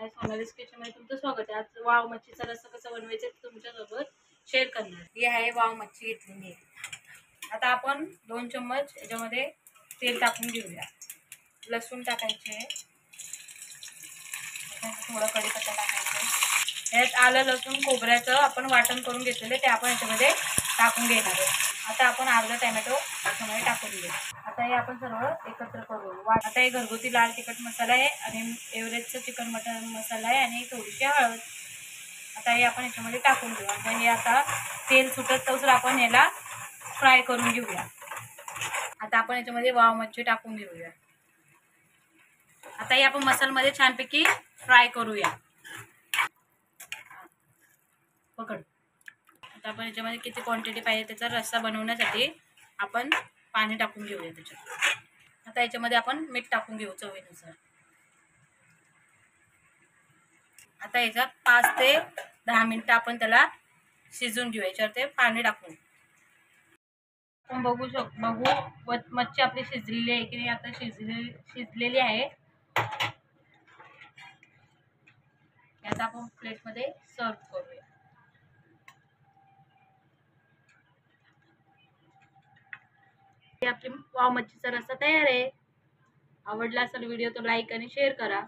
हाय सोनालीज किचनमध्ये तुमचं स्वागत आहे। आज वाव मच्छीचा रस्सा कसा बनवायचा ते तुमच्यासोबत शेअर करणार आहे। ही आहे वाव मच्छी घेतलेली आहे। आता आपण 2 चम्मच याच्यामध्ये तेल टाकून घेऊया। लसूण टाकायचे, थोडं कढीपत्ता टाकायचा। यात आलं लसूण खोबऱ्याचं आपण वाटण करून घेतलेले ते आपण याच्यामध्ये टाकून घेणार आहे। आता आपण अर्धा टोमॅटो याच्यामध्ये टाकून घेऊ। आता हे आपण सर्व एकत्र करू। आता हे घरगुती लाल तिखट मसाला आहे आणि एव्हरेस्टचा चिकन मटन मसाला आहे आणि थोडीशी हळद। आता हे आपण याच्यामध्ये टाकून घेऊ। आता हे आता तेल सुटत तसं आपण याला फ्राय करून घेऊया। आता आपण याच्यामध्ये वाव मच्छी टाकून घेऊया। आता हे आपण मसाल्यामध्ये छानपैकी फ्राय करूया। पकड। आता आपण याच्यामध्ये किती क्वांटिटी पाहिजे त्याचा रस्सा बनवण्यासाठी आपण पाणी टाकून घेऊया त्याच्यात। आता याच्यामध्ये आपण मीठ टाकून घेऊ चवीनुसार। आता याच्यात 5 ते 10 मिनिटं आपण त्याला शिजून घेऊ। याच्यावर ते पाणी टाकून आपण बघू मच्छी आपली शिजलेली आहे की नाही। आता शिजलेली आहे। आता आपण प्लेटमध्ये सर्व करूया। आपली वाव मच्छीचा रस्सा तयार आहे। आवडला असेल व्हिडिओ तर लाईक आणि शेअर करा।